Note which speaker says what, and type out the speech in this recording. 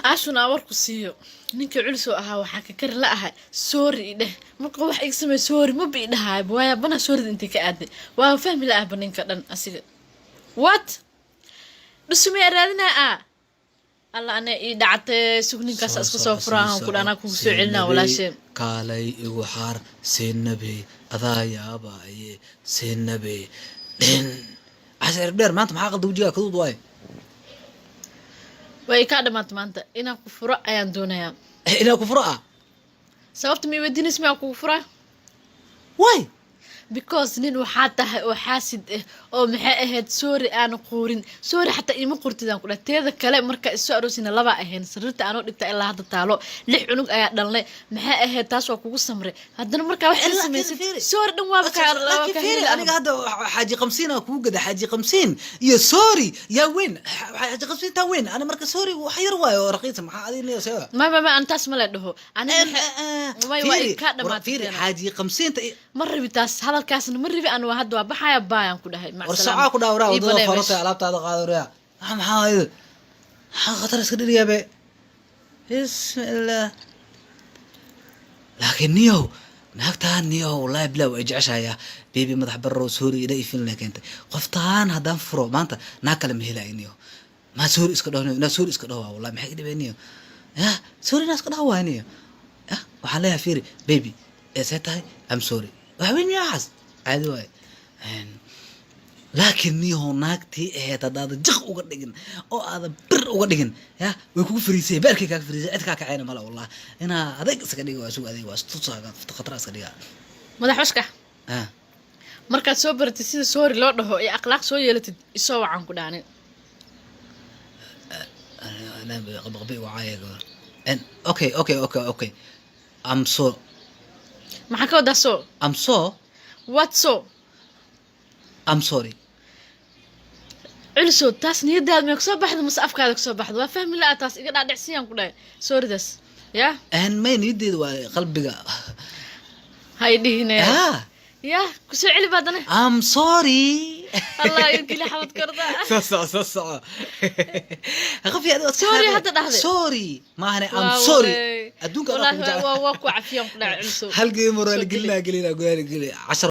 Speaker 1: عشان أوركو سيو نينك علسو أها وحكا كر لأها سوري ده مرقو wax iga samee sorry ma biidhahay waaya bana sorry intii ka aaday waa fahmi laa baninka dhan asiga what dusmay raadina alla ana ii dhactay sugninkaas iska soo furaan ku dhana ku soo celinaa walaashay
Speaker 2: kaalay igu xaar seenabe adaayaba ay seenabe dhin عشر دير ما أنت محاقل دوجيا كذود واي
Speaker 1: way ka dhamaatay maanta inaan ku furo ayaan doonayaa
Speaker 2: إلى كفرة
Speaker 1: sababta mi wadiin ismaa ku fura
Speaker 2: واي
Speaker 1: because nin waxaa tahay oo xaasid ah oo maxay ahayd sorry aan quurin sorry xataa ima qurtidaan ku dhateeda kale marka isoo aroosina laba ahayn sariirta aan u dhigta ilaa hadda taalo lix cunug ayaa dhalnay maxay ahayd taas waa kugu samray haddana marka wax la sameeyay sorry dhan waa ka
Speaker 2: أنا قاعد حاجة 50 أكو قد حاجة 50 يا سوري يا وين حاجة 50 تا وين أنا مركز سوري وحير واي ورقيت مع هذه اللي سوا
Speaker 1: ما أنت اسمع له أنا ما يواي كذا ما
Speaker 2: في حاجة 50
Speaker 1: مرة بتاس هذا الكاس مرة في أنا واحد وبحيا بايان كده هاي مع
Speaker 2: السلامة ورسعة كده ورا وده فرص على بتاع قادر هم هاي خطر اسكدر يا بي بسم الله لكن نيو ناكتان نيو والله بلا وإجعشها يا بيبي مدح برو سوري إذا يفين لك أنت قفتان هذا فرو ما أنت ناكل مهلا نيو ما سوري اسكدر نا سوري اسكدر والله ما حد بينيو يا سوري ناس كده هو نيو يا وحلاها فيري بيبي يا ساتاي أم سوري وين يا حس عدوي لكن نيو ناكتي هذا جق وقدين أو هذا بر وقدين يا ويكون فريسي بركي كاك فريسي أتكاك عينه ملا والله أنا هذاك سكدي واسوق هذي واستصاغ في خطر سكدي
Speaker 1: مدح وشكا markaad soo baratay sida sorry loo dhaho ee akhlaaq soo yeelatid isoo wacan ku dhaanay
Speaker 2: أنا بقبي وعايق and okay I'm so
Speaker 1: maxaa ka wadaa soo
Speaker 2: I'm so
Speaker 1: what so
Speaker 2: I'm sorry
Speaker 1: علسو تاس نيداد ما كسو baxdo mas afkaada kasoo baxdo waa fahmi laa taas iga dhaadhicsiyan ku dhahay sorry das ya
Speaker 2: and ما نيديد وقلبي
Speaker 1: hay dhihine يا كسو علي بعدنا
Speaker 2: I'm sorry
Speaker 1: الله يمكن لي حمد كردا
Speaker 2: صح أخاف يا
Speaker 1: sorry هذا ده
Speaker 2: sorry ما أنا I'm sorry
Speaker 1: والله واكو عفيان قلع علسو
Speaker 2: هل قيمة قلنا 10